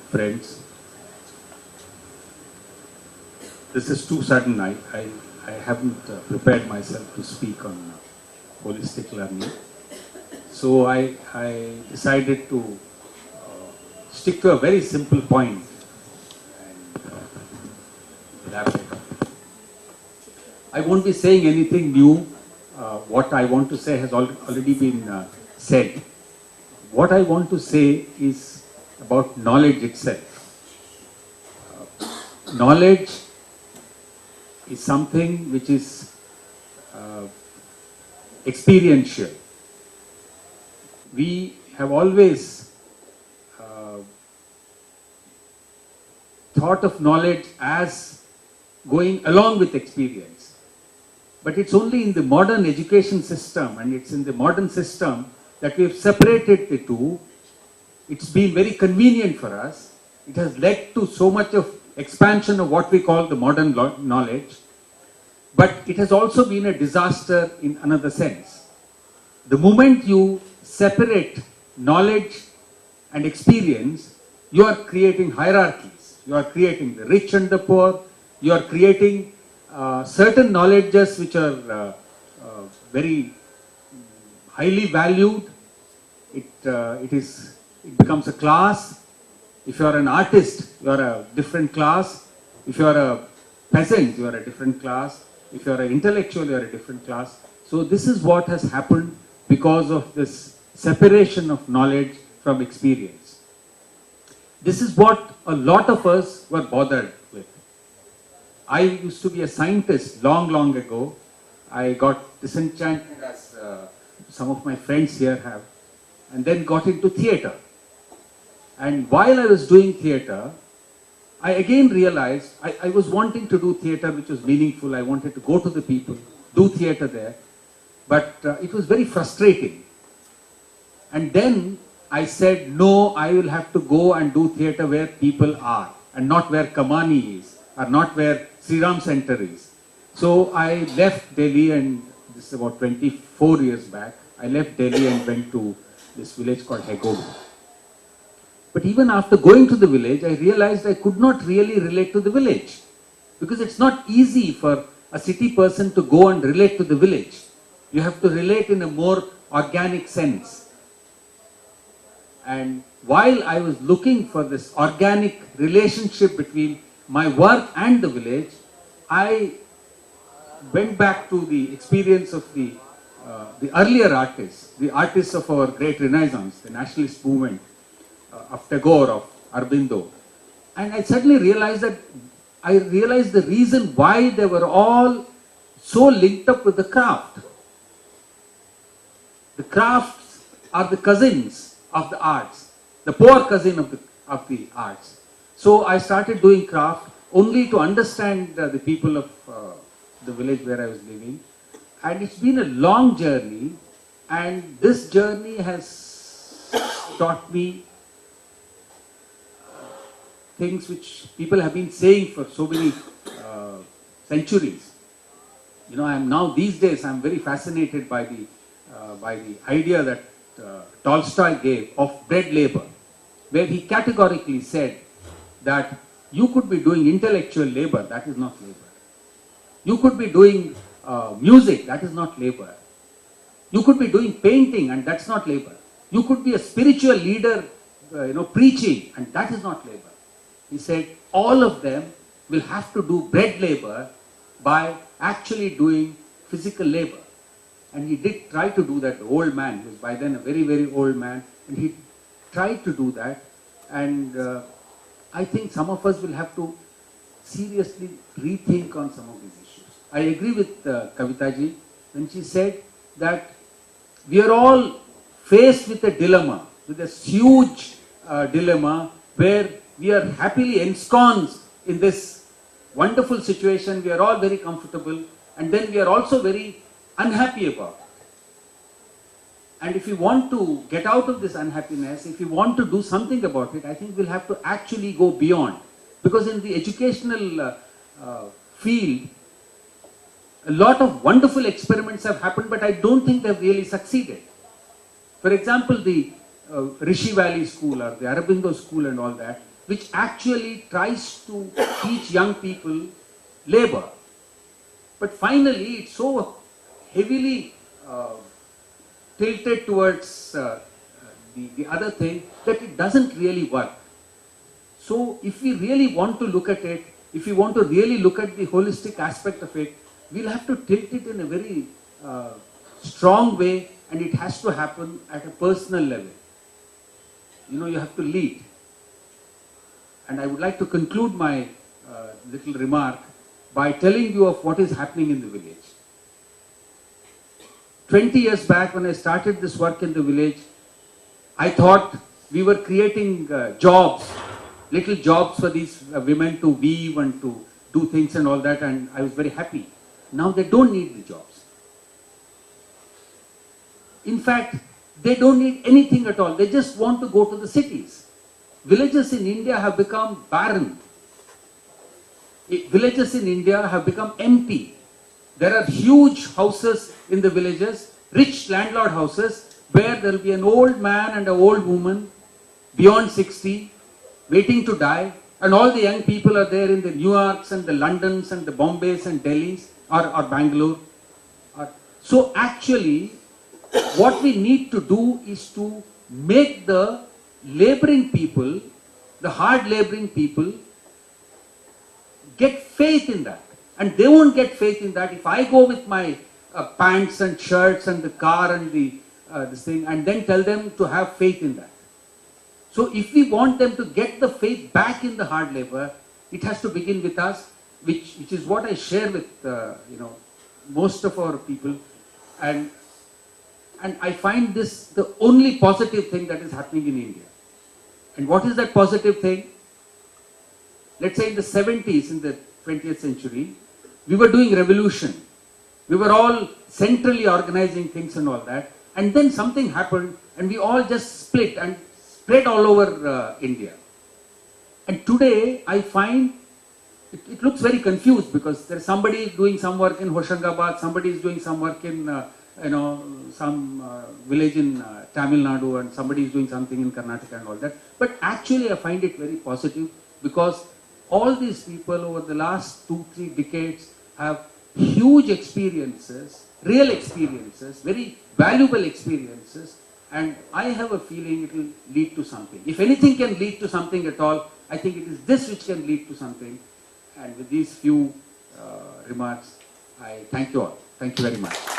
friends. This is too sudden. I haven't prepared myself to speak on holistic learning. So I decided to stick to a very simple point and wrap it up. I won't be saying anything new. What I want to say has already been said. What I want to say is about knowledge itself. Knowledge is something which is experiential. We have always thought of knowledge as going along with experience. But it's only in the modern education system and it's in the modern system that we have separated the two. It's been very convenient for us. It has led to so much of expansion of what we call the modern knowledge. But it has also been a disaster in another sense. The moment you separate knowledge and experience, you are creating hierarchies. You are creating the rich and the poor. You are creating certain knowledges which are very highly valued. It becomes a class. If you are an artist, you are a different class. If you are a peasant, you are a different class. If you are an intellectual, you are a different class. So this is what has happened because of this separation of knowledge from experience. This is what a lot of us were bothered with. I used to be a scientist long ago. I got disenchanted, as some of my friends here have, and then got into theatre. And while I was doing theatre, I again realized I was wanting to do theatre which was meaningful. I wanted to go to the people, do theatre there. But it was very frustrating. And then I said, no, I will have to go and do theatre where people are and not where Kamani is or not where Sri Ram Center is. So I left Delhi, and this is about 24 years back. I left Delhi and went to this village called Hegodu. But even after going to the village, I realized I could not really relate to the village, because it's not easy for a city person to go and relate to the village. You have to relate in a more organic sense. And while I was looking for this organic relationship between my work and the village, I went back to the experience of the earlier artists, the artists of our great Renaissance, the nationalist movement, of Tagore, of Aurobindo. And I suddenly realized the reason why they were all so linked up with the craft. The crafts are the cousins of the arts, the poor cousin of the arts. So I started doing craft only to understand the people of the village where I was living. And it's been a long journey, and this journey has taught me things which people have been saying for so many centuries. You know, these days I'm very fascinated by the idea that Tolstoy gave of bread labor, where he categorically said that you could be doing intellectual labor, that is not labor. You could be doing music, that is not labor. You could be doing painting, and that's not labor. You could be a spiritual leader, preaching, and that is not labor. He said all of them will have to do bread labor by actually doing physical labor. And he did try to do that. The old man, he was by then a very old man, and he tried to do that. And I think some of us will have to seriously rethink on some of these issues. I agree with Kavitaji when she said that we are all faced with a dilemma, with a huge dilemma where we are happily ensconced in this wonderful situation. We are all very comfortable, and then we are also very unhappy about it. And if you want to get out of this unhappiness, if you want to do something about it, I think we'll have to actually go beyond. Because in the educational field, a lot of wonderful experiments have happened, but I don't think they've really succeeded. For example, the Rishi Valley School or the Aurobindo School and all that, which actually tries to teach young people labor. But finally, it's so heavily tilted towards the other thing that it doesn't really work. So if we really want to look at it, if we want to really look at the holistic aspect of it, we'll have to tilt it in a very strong way, and it has to happen at a personal level. You know, you have to lead. And I would like to conclude my little remark by telling you of what is happening in the village. 20 years back, when I started this work in the village, I thought we were creating jobs, little jobs for these women to weave and to do things and all that, and I was very happy. Now they don't need the jobs. In fact, they don't need anything at all. They just want to go to the cities. Villages in India have become barren. Villages in India have become empty. There are huge houses in the villages, rich landlord houses, where there will be an old man and an old woman beyond 60 waiting to die, and all the young people are there in the New Yorks and the Londons and the Bombays and Delhis or Bangalore. So actually, what we need to do is to make the laboring people, the hard laboring people, get faith in that. And they won't get faith in that if I go with my pants and shirts and the car and this thing, and then tell them to have faith in that. So if we want them to get the faith back in the hard labor, it has to begin with us, which is what I share with most of our people, and I find this the only positive thing that is happening in India. And what is that positive thing? Let's say in the 70s, in the 20th century, we were doing revolution. We were all centrally organizing things and all that. And then something happened and we all just split and spread all over India. And today I find it looks very confused, because there's somebody doing some work in Hoshangabad, somebody is doing some work in some village in Tamil Nadu, and somebody is doing something in Karnataka and all that. But actually I find it very positive, because all these people over the last 2-3 decades have huge experiences, real experiences, very valuable experiences, and I have a feeling it will lead to something. If anything can lead to something at all, I think it is this which can lead to something. And with these few remarks, I thank you all. Thank you very much.